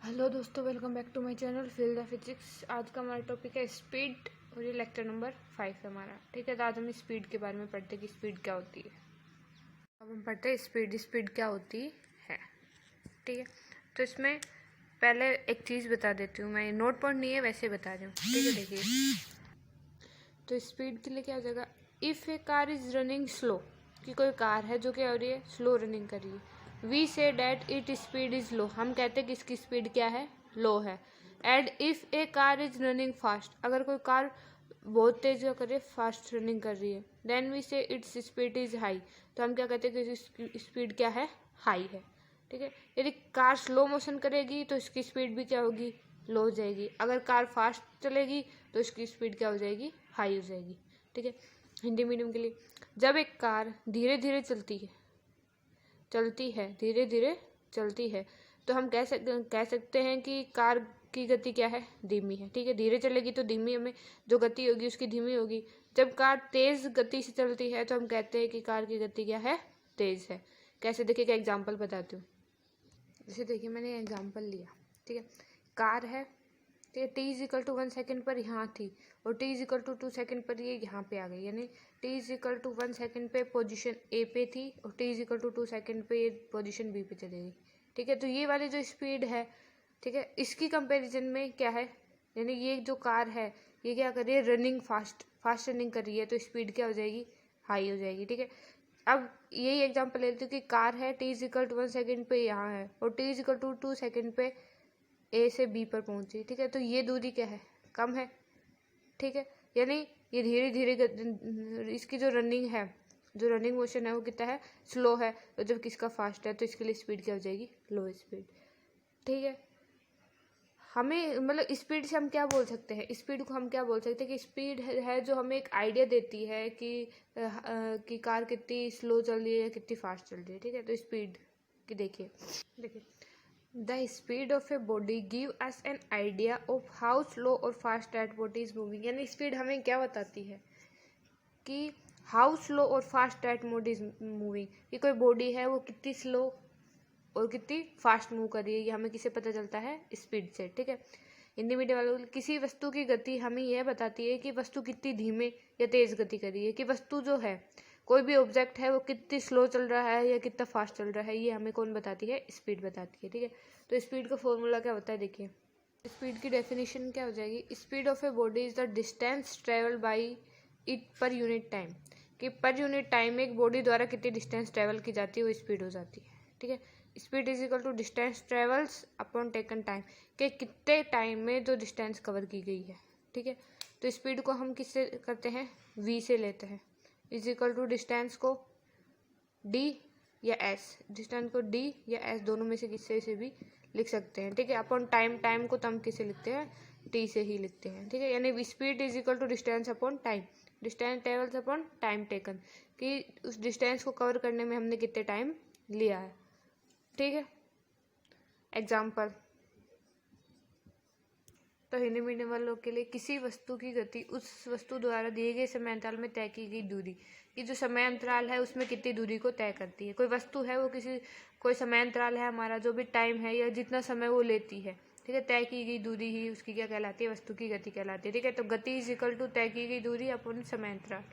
Hello दोस्तों, welcome back to my channel feel the physics. आज का हमारा टॉपिक है स्पीड और ये लेक्चर नंबर 5 है हमारा। ठीक है, तो आज हम स्पीड के बारे में पढ़ते हैं कि स्पीड क्या होती है। अब हम पढ़ते हैं स्पीड क्या होती है। ठीक है, तो इसमें पहले एक चीज़ बता देती हूँ, मैं नोट पॉइंट नहीं है वैसे बता रही हूँ। ठीक है, देखिए तो स्पीड के लिए क्या हो जाएगा, if A car is running slow, कि कोई कार है जो क्या हो रही है, स्लो रनिंग कर रही है। We say that it speed is low, हम कहते हैं कि इसकी स्पीड क्या है, लो है। And if A car is running fast, अगर कोई कार बहुत तेज कर रही है, फास्ट रनिंग कर रही है, देन वी से इट्स स्पीड इज़ हाई, तो हम क्या कहते हैं कि इसकी स्पीड क्या है, हाई है। ठीक है, यदि कार स्लो मोशन करेगी तो इसकी स्पीड भी क्या होगी, लो हो जाएगी। अगर कार फास्ट चलेगी तो इसकी स्पीड क्या हो जाएगी, हाई हो जाएगी। ठीक है, हिंदी मीडियम के लिए, जब एक कार धीरे धीरे चलती है धीरे धीरे चलती है, तो हम कह सकते हैं कि कार की गति क्या है, धीमी है। ठीक है, धीरे चलेगी तो धीमी, हमें जो गति होगी उसकी धीमी होगी। जब कार तेज गति से चलती है तो हम कहते हैं कि कार की गति क्या है, तेज है। कैसे, देखिए क्या एग्जाम्पल बताती हूँ। जैसे देखिए मैंने एग्जाम्पल लिया, ठीक है, कार है, ठीक है, t is equal to 1 second पर यहाँ थी और t is equal to 2 second पर ये यहाँ पे आ गई, यानी t is equal to 1 second पे पोजीशन ए पे थी और t is equal to 2 second पे ये पोजीशन बी पे चली गई। ठीक है, तो ये वाली जो स्पीड है, ठीक है, इसकी कंपैरिजन में क्या है, यानी ये जो कार है ये क्या कर रही है, रनिंग फास्ट रनिंग कर रही है, तो स्पीड क्या हो जाएगी, हाई हो जाएगी। ठीक है, अब यही एग्जांपल लेते हैं कि कार है, t is equal to 1 second पे यहाँ है और t is equal to 2 second पे ए से बी पर पहुंची। ठीक है, तो ये दूरी क्या है, कम है। ठीक है, यानी ये धीरे धीरे इसकी जो रनिंग मोशन है वो कितना है, स्लो है, और जब किसका फास्ट है तो इसके लिए स्पीड क्या हो जाएगी, लो स्पीड। ठीक है, हमें मतलब स्पीड से हम क्या बोल सकते हैं, स्पीड को हम क्या बोल सकते हैं कि स्पीड है जो हमें एक आइडिया देती है कि कार कितनी स्लो चल रही है, कितनी फास्ट चल रही है। ठीक है, तो स्पीड की देखिए the speed of a body give us an idea of how slow और fast that body is moving, यानी स्पीड हमें क्या बताती है कि हाउ स्लो और fast that body is moving, कि कोई बॉडी है वो कितनी स्लो और कितनी फास्ट मूव कर रही है, ये हमें किसे पता चलता है, स्पीड से। ठीक है, हिंदी मीडियम वालों किसी वस्तु की गति हमें यह बताती है कि वस्तु कितनी धीमे या तेज गति कर रही है, कि वस्तु जो है, कोई भी ऑब्जेक्ट है वो कितनी स्लो चल रहा है या कितना फास्ट चल रहा है, ये हमें कौन बताती है, स्पीड बताती है। ठीक है, तो स्पीड का फॉर्मूला क्या होता है, देखिए स्पीड की डेफिनेशन क्या हो जाएगी, speed of a body is the distance travel by it per unit time, कि पर यूनिट टाइम में एक बॉडी द्वारा कितनी डिस्टेंस ट्रेवल की जाती है वो स्पीड हो जाती है। ठीक है, speed is equal to distance travels upon taken time, कि कितने टाइम में जो डिस्टेंस कवर की गई है। ठीक है, तो स्पीड को हम किससे करते हैं, वी से लेते हैं, इज इक्वल टू डिस्टेंस को डी या एस, डिस्टेंस को डी या एस दोनों में से किससे से भी लिख सकते हैं। ठीक है, अपॉन टाइम को तो हम किससे लिखते हैं, टी से ही लिखते हैं। ठीक है, यानी speed is equal to distance upon time, distance travels upon time taken, कि उस डिस्टेंस को कवर करने में हमने कितने टाइम लिया है। ठीक है, एग्जाम्पल, तो हिंदी मीडियम वालों के लिए, किसी वस्तु की गति उस वस्तु द्वारा दिए गए समय अंतराल में तय की गई दूरी, कि जो समय अंतराल है उसमें कितनी दूरी को तय करती है। कोई वस्तु है वो कोई समय अंतराल है हमारा, जो भी टाइम है या जितना समय वो लेती है, ठीक है, तय की गई दूरी ही उसकी क्या कहलाती है, वस्तु की गति कहलाती है। ठीक है, तो गति इज इक्वल टू तय की गई दूरी अपन समय अंतराल,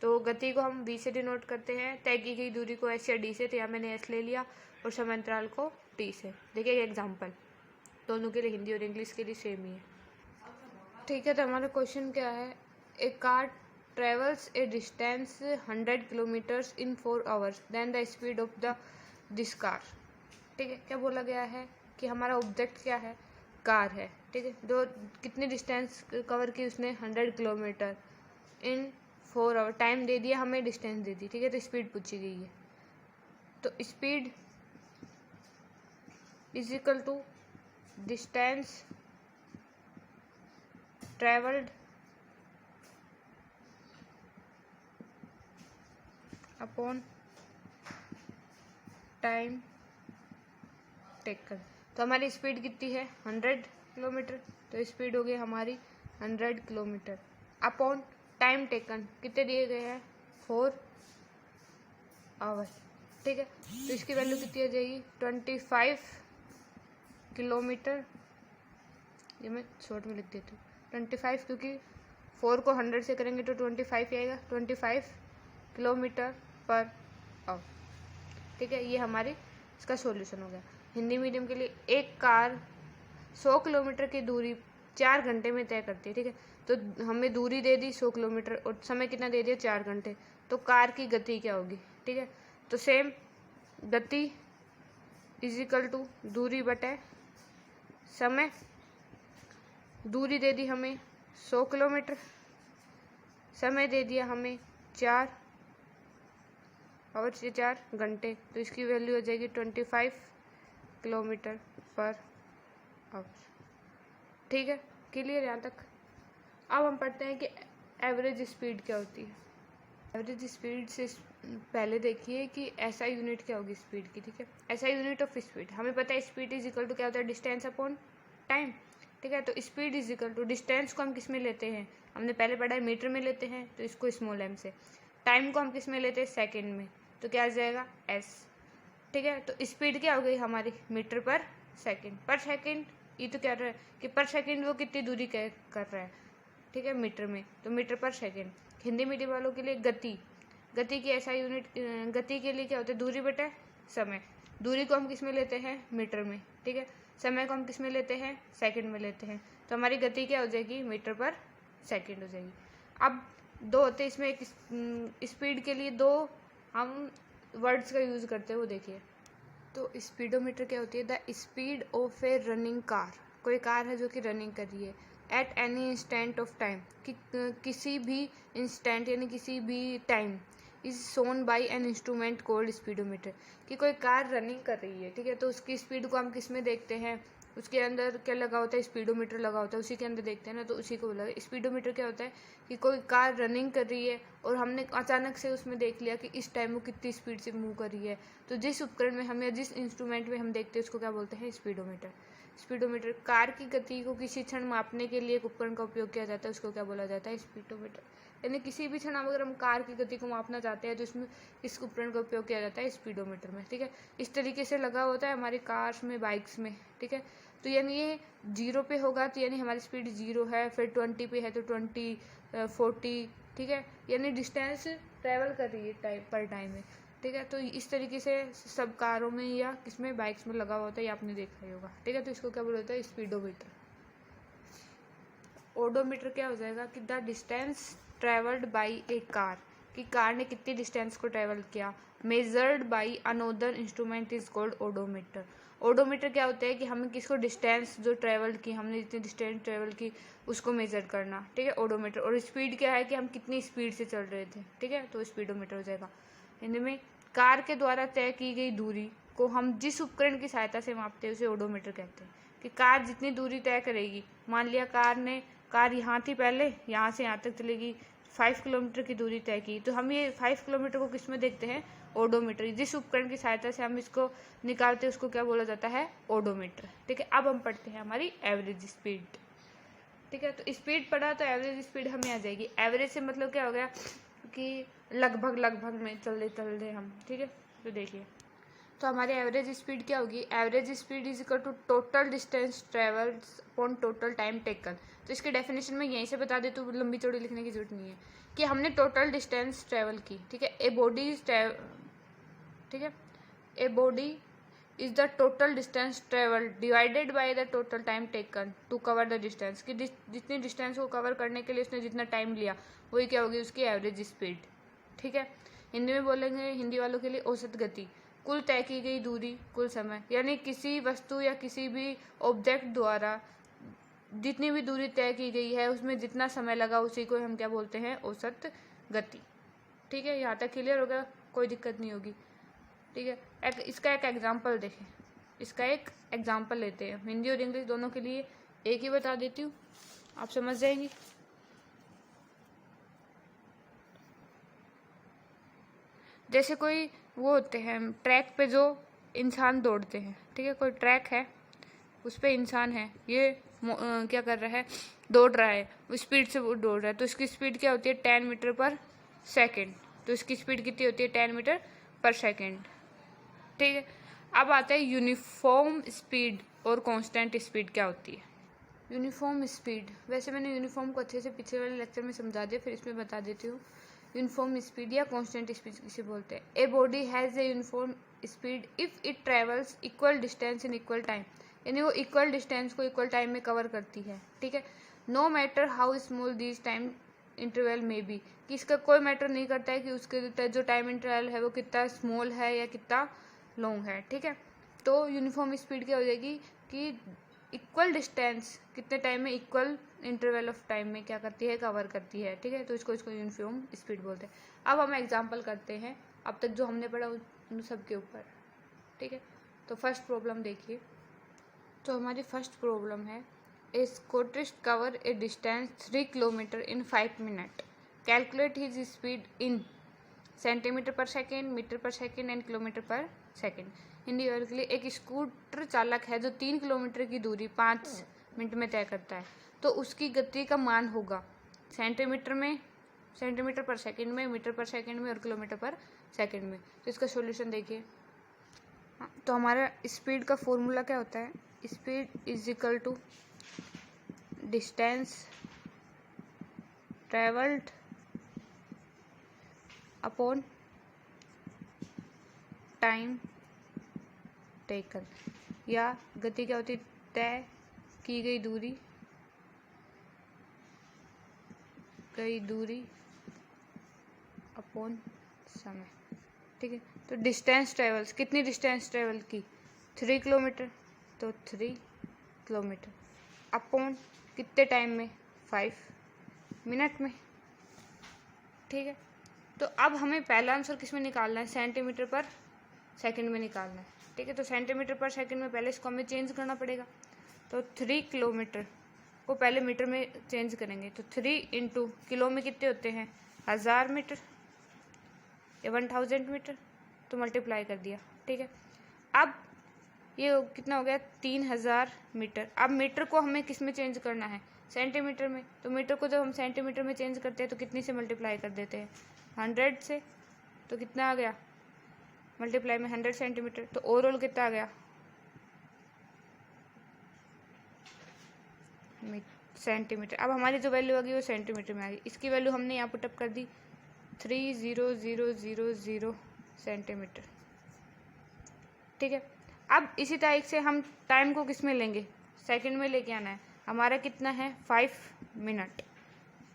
तो गति को हम वी से डिनोट करते हैं, तय की गई दूरी को एस या डी से, तो यहाँ मैंने एस ले लिया, और समय अंतराल को टी से। देखिए एग्जाम्पल, दोनों के लिए हिंदी और इंग्लिश के लिए सेम ही है। ठीक है, तो हमारा क्वेश्चन क्या है, a car travels a distance 100 kilometres in 4 hours, then the speed of this car. ठीक है, क्या बोला गया है कि हमारा ऑब्जेक्ट क्या है, कार है। ठीक है, जो कितनी डिस्टेंस कवर की उसने, 100 किलोमीटर इन 4 आवर, टाइम दे दिया हमें, डिस्टेंस दे दी। ठीक है, तो स्पीड पूछी गई है, तो speed is equal to distance travelled upon time taken, तो हमारी स्पीड कितनी है, 100 किलोमीटर, तो स्पीड हो गई हमारी 100 किलोमीटर, अपॉन टाइम टेकन कितने दिए गए हैं, 4 आवर। ठीक है, तो इसकी वैल्यू कितनी आ जाएगी, 25 किलोमीटर, ये मैं शॉर्ट में लिख देती हूँ 25, क्योंकि 4 को 100 से करेंगे तो 25 आएगा, 25 किलोमीटर पर आवर। ठीक है, ये हमारी इसका सॉल्यूशन हो गया। हिंदी मीडियम के लिए एक कार 100 किलोमीटर की दूरी 4 घंटे में तय करती है। ठीक है, तो हमें दूरी दे दी 100 किलोमीटर और समय कितना दे दिया 4 घंटे, तो कार की गति क्या होगी। ठीक है, तो सेम गति इज इक्वल टू दूरी बटे समय। दूरी दे दी हमें 100 किलोमीटर, समय दे दिया हमें 4 और 4 घंटे, तो इसकी वैल्यू हो जाएगी 25 किलोमीटर पर आवर। ठीक है, क्लियर यहाँ तक। अब हम पढ़ते हैं कि एवरेज स्पीड क्या होती है। एवरेज स्पीड से पहले देखिए कि एसआई यूनिट क्या होगी स्पीड की। ठीक है, एसआई यूनिट ऑफ स्पीड हमें पता है, स्पीड इज इक्वल टू क्या होता है, डिस्टेंस अपॉन टाइम। ठीक है, तो speed is equal to distance को हम किस में लेते हैं, हमने पहले पढ़ा है मीटर में लेते हैं, तो इसको स्मॉल एम से। टाइम को हम किस में लेते हैं, सेकेंड में, तो क्या आ जाएगा एस। ठीक है, तो स्पीड क्या हो गई हमारी मीटर पर सेकेंड। पर सेकेंड ये तो क्या रहा है कि पर सेकेंड वो कितनी दूरी कर रहा है। ठीक है, मीटर में, तो metre per second. Hindi medium वालों के लिए गति, गति की ऐसा यूनिट, गति के लिए क्या होता है, दूरी बटे समय। दूरी को हम किस में लेते हैं, मीटर में। ठीक है, समय को हम किस में लेते हैं, सेकंड में लेते हैं, तो हमारी गति क्या हो जाएगी, मीटर पर सेकंड हो जाएगी। अब दो होते हैं इसमें, एक स्पीड के लिए 2 हम वर्ड्स का यूज़ करते हैं, वो देखिए। तो स्पीडोमीटर क्या होती है, the speed of A running car. कोई कार है जो कि रनिंग कर रही है at any instant of time, कि किसी भी इंस्टेंट यानी किसी भी time, is shown by an instrument cold speedometer. कि कोई कार रनिंग कर रही है, ठीक है, तो उसकी स्पीड को हम किस में देखते हैं, उसके अंदर क्या लगा होता है, स्पीडोमीटर लगा होता है, उसी के अंदर देखते हैं ना, तो उसी को बोला स्पीडोमीटर। क्या होता है कि कोई कार रनिंग कर रही है और हमने अचानक से उसमें देख लिया कि इस टाइम वो कितनी स्पीड से मूव कर रही है, तो जिस उपकरण में हम या जिस इंस्ट्रूमेंट में हम देखते हैं उसको क्या बोलते हैं, स्पीडोमीटर। स्पीडोमीटर कार की गति को किसी क्षण मापने के लिए एक उपकरण का उपयोग किया जाता है, उसको क्या बोला जाता है, स्पीडोमीटर। यानी किसी भी क्षण अगर हम कार की गति को मापना चाहते हैं तो इसमें इस उपकरण का उपयोग किया जाता है, स्पीडोमीटर में। ठीक है, इस तरीके से लगा होता है हमारी कार्स में, बाइक्स में। ठीक है, तो यानी ये 0 पे होगा तो यानी हमारी स्पीड 0 है, फिर 20 पे है तो 20, 40। ठीक है, यानी डिस्टेंस ट्रैवल कर रही है पर टाइम में। ठीक है, तो इस तरीके से सब कारों में या किसमें, बाइक्स में लगा होता है, ये आपने देखा ही होगा। ठीक है, तो इसको क्या बोला जाता है, स्पीडोमीटर। ओडोमीटर क्या हो जाएगा कि the distance travelled by A car, कि कार ने कितनी डिस्टेंस को ट्रेवल किया, measured by another instrument is called odometer. Odometer क्या होता है कि हमें किसको, डिस्टेंस जो ट्रेवल की, हमने जितनी डिस्टेंस ट्रेवल की उसको मेजर करना। ठीक है, ओडोमीटर। और स्पीड क्या है कि हम कितनी स्पीड से चल रहे थे। ठीक है, तो स्पीडोमीटर हो जाएगा। हिंदी में कार के द्वारा तय की गई दूरी को हम जिस उपकरण की सहायता से मापते हैं उसे ओडोमीटर कहते हैं। कि कार जितनी दूरी तय करेगी, मान लिया कार यहाँ थी पहले, यहाँ से यहाँ तक चलेगी, 5 किलोमीटर की दूरी तय की, तो हम ये 5 किलोमीटर को किस में देखते हैं, ओडोमीटर। जिस उपकरण की सहायता से हम इसको निकालते हैं उसको क्या बोला जाता है, ओडोमीटर। ठीक है, अब हम पढ़ते हैं हमारी एवरेज स्पीड। ठीक है, तो स्पीड पढ़ा तो एवरेज स्पीड हमें आ जाएगी। एवरेज से मतलब क्या हो गया कि लगभग में चल रहे हम। ठीक है, तो देखिए, तो हमारी एवरेज स्पीड क्या होगी, average speed is equal to total distance travelled upon total time taken. तो इसके डेफिनेशन में यहीं से बता दे, तो लंबी चौड़ी लिखने की जरूरत नहीं है कि हमने टोटल डिस्टेंस ट्रेवल की। ठीक है, ए बॉडी ठीक है, a body is the total distance travelled divided by the total time taken to cover the distance. कि जितनी डिस्टेंस को कवर करने के लिए उसने जितना टाइम लिया वही क्या होगी, उसकी एवरेज स्पीड। ठीक है, हिंदी में बोलेंगे हिंदी वालों के लिए औसत गति, कुल तय की गई दूरी, कुल समय, यानी किसी वस्तु या किसी भी ऑब्जेक्ट द्वारा जितनी भी दूरी तय की गई है उसमें जितना समय लगा उसी को हम क्या बोलते हैं, औसत गति। ठीक है, यहाँ तक क्लियर होगा, कोई दिक्कत नहीं होगी। ठीक है, इसका एक एग्जाम्पल देखें, इसका एक एग्जाम्पल लेते हैं, हिंदी और इंग्लिश दोनों के लिए एक ही बता देती हूँ, आप समझ जाएंगी। जैसे कोई वो होते हैं ट्रैक पे जो इंसान दौड़ते हैं। ठीक है, कोई ट्रैक है, उस पे इंसान है, ये क्या कर रहा है, दौड़ रहा है, वो स्पीड से वो दौड़ रहा है, तो इसकी स्पीड क्या होती है, 10 मीटर पर सेकेंड। तो इसकी स्पीड कितनी होती है, 10 मीटर पर सेकेंड। ठीक है, अब आता है यूनिफॉर्म स्पीड और कांस्टेंट स्पीड क्या होती है। यूनिफॉर्म स्पीड, वैसे मैंने यूनिफॉर्म को अच्छे से पिछले वाले लेक्चर में समझा दिया, फिर इसमें बता देती हूँ। यूनिफॉर्म स्पीड या कांस्टेंट स्पीड किसे बोलते हैं। A body has a uniform speed if it travels equal distance in equal time, यानी वो इक्वल डिस्टेंस को इक्वल टाइम में कवर करती है, ठीक है। No matter how small this time interval में बी, कि इसका कोई मैटर नहीं करता है कि उसके जो टाइम इंटरवल है वो कितना स्मॉल है या कितना लॉन्ग है, ठीक है। तो यूनिफॉर्म स्पीड क्या हो जाएगी कि इक्वल डिस्टेंस कितने टाइम में इक्वल इंटरवल ऑफ टाइम में क्या करती है, कवर करती है, ठीक है। तो इसको यूनिफॉर्म स्पीड बोलते हैं। अब हम एग्जांपल करते हैं अब तक जो हमने पढ़ा उन सब के ऊपर, ठीक है। तो फर्स्ट प्रॉब्लम देखिए। तो हमारी फर्स्ट प्रॉब्लम है, a scooterist cover a distance 3 kilometre in 5 minute, calculate his speed in centimetre per second, metre per second and kilometre per second. Hindi वर्ग के लिए, एक स्कूटर चालक है जो 3 किलोमीटर की दूरी 5 मिनट में तय करता है, तो उसकी गति का मान होगा सेंटीमीटर में, सेंटीमीटर पर सेकेंड में, मीटर पर सेकेंड में और किलोमीटर पर सेकेंड में। तो इसका सॉल्यूशन देखिए। तो हमारा स्पीड का फॉर्मूला क्या होता है, speed is equal to distance travelled upon time taken, या गति क्या होती है, तय की गई दूरी अपॉन समय, ठीक है। तो डिस्टेंस ट्रेवल्स, कितनी डिस्टेंस ट्रेवल की, 3 किलोमीटर, तो 3 किलोमीटर अपॉन कितने टाइम में, 5 मिनट में, ठीक है। तो अब हमें पहला आंसर किस में निकालना है, सेंटीमीटर पर सेकंड में निकालना है, ठीक है। तो सेंटीमीटर पर सेकंड में पहले इसको हमें चेंज करना पड़ेगा। तो 3 किलोमीटर को पहले मीटर में चेंज करेंगे, तो 3 इंटू किलो में कितने होते हैं, 1000 मीटर या 1000 मीटर, तो मल्टीप्लाई कर दिया, ठीक है। अब ये कितना हो गया, 3000 मीटर। अब मीटर को हमें किस में चेंज करना है, सेंटीमीटर में। तो मीटर को जब हम सेंटीमीटर में चेंज करते हैं तो कितनी से मल्टीप्लाई कर देते हैं, 100 से। तो कितना आ गया, मल्टीप्लाई में 100 सेंटीमीटर, तो ओवरऑल कितना आ गया, सेंटीमीटर। अब हमारी जो वैल्यू आ गई वो सेंटीमीटर में आ गई। इसकी वैल्यू हमने यहाँ पुटअप कर दी 30000 सेंटीमीटर, ठीक है। अब इसी तारीख से हम टाइम को किस में लेंगे, सेकंड में लेके आना है। हमारा कितना है, 5 मिनट,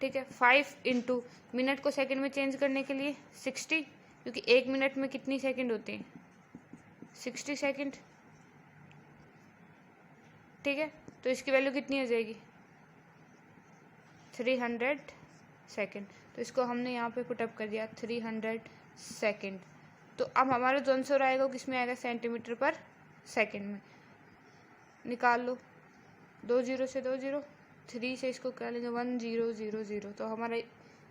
ठीक है। 5 इंटू मिनट को सेकंड में चेंज करने के लिए 60, क्योंकि 1 मिनट में कितनी सेकंड होते हैं, 60 सेकंड, ठीक है। तो इसकी वैल्यू कितनी हो जाएगी, 300 सेकंड। तो इसको हमने यहाँ पे पुटअप कर दिया 300 सेकंड। तो अब हमारा जो आंसर आएगा वो किस में आएगा, सेंटीमीटर पर सेकंड में। निकाल लो, 2 0 से 2 0, 3 से इसको क्या लेंगे, 1000। तो हमारा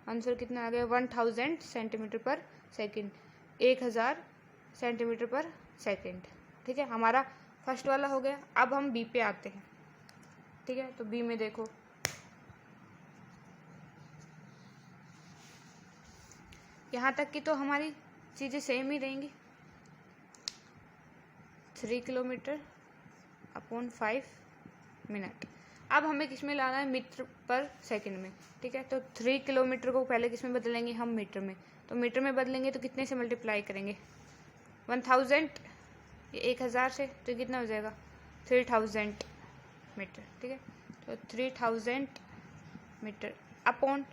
आंसर कितना आ गया, 1000 सेंटीमीटर पर सेकंड, 1000 सेंटीमीटर पर सेकंड, ठीक है। हमारा फर्स्ट वाला हो गया। अब हम बी पे आते हैं, ठीक है। तो बी में देखो, यहाँ तक की तो हमारी चीज़ें सेम ही रहेंगी, 3 किलोमीटर अपॉन 5 मिनट। अब हमें किस में लाना है, मीटर पर सेकंड में, ठीक है। तो 3 किलोमीटर को पहले किस में बदलेंगे, हम मीटर में। तो मीटर में बदलेंगे तो कितने से मल्टीप्लाई करेंगे, 1000, ये 1000 से, तो कितना हो जाएगा, 3000 मीटर, ठीक है। तो 3000 मीटर अपॉन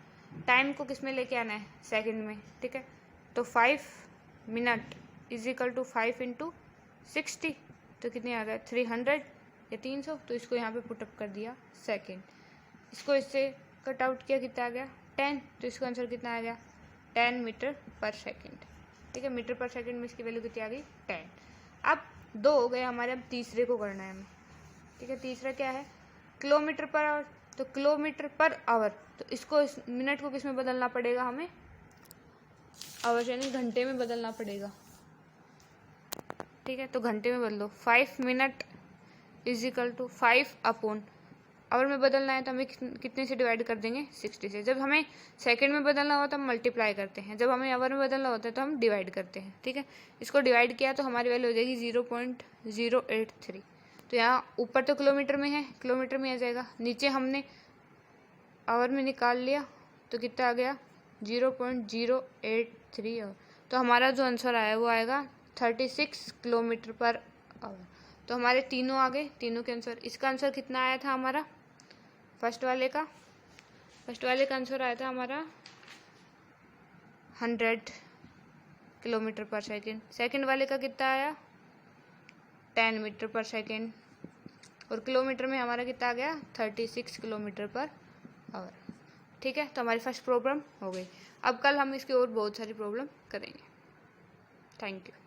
टाइम को किस में लेके आना है, सेकंड में, ठीक है। तो 5 minute is equal to 5 into 60, तो कितने आ गए, 300 या 300। तो इसको यहाँ पे पुटअप कर दिया सेकंड। इसको इससे कट आउट किया, कितना आ गया, 10। तो इसका आंसर कितना आ गया, 10 मीटर पर सेकंड, ठीक है। मीटर पर सेकंड में इसकी वैल्यू कितनी आ गई, 10। अब 2 हो गए हमारे, अब तीसरे को करना है हमें, ठीक है। तीसरा क्या है, किलोमीटर पर आवर। तो किलोमीटर पर आवर, तो इसको मिनट को किस में बदलना पड़ेगा हमें, आवर यानी घंटे में बदलना पड़ेगा, ठीक है। तो घंटे में बदलो, 5 minute is equal to 5 upon, hour में बदलना है तो हमें कितने से डिवाइड कर देंगे, 60 से। जब हमें सेकंड में बदलना होता है हम मल्टीप्लाई करते हैं, जब हमें आवर में बदलना होता है तो हम डिवाइड करते हैं, ठीक है। इसको डिवाइड किया तो हमारी वैल्यू हो जाएगी 0.083। तो यहाँ ऊपर तो किलोमीटर में है, किलोमीटर में आ जाएगा, नीचे हमने आवर में निकाल लिया तो कितना आ गया 0.083 आवर। तो हमारा जो आंसर आया वो आएगा 36 किलोमीटर पर आवर। तो हमारे तीनों आ गए, तीनों के आंसर। इसका आंसर कितना आया था हमारा फर्स्ट वाले का आंसर आया था हमारा 100 किलोमीटर पर सेकेंड। सेकेंड वाले का कितना आया 10 मीटर पर सेकेंड। और किलोमीटर में हमारा कितना आ गया 36 किलोमीटर पर आवर। ठीक है, तो हमारी फर्स्ट प्रॉब्लम हो गई। अब कल हम इसकी और बहुत सारी प्रॉब्लम करेंगे। Thank you.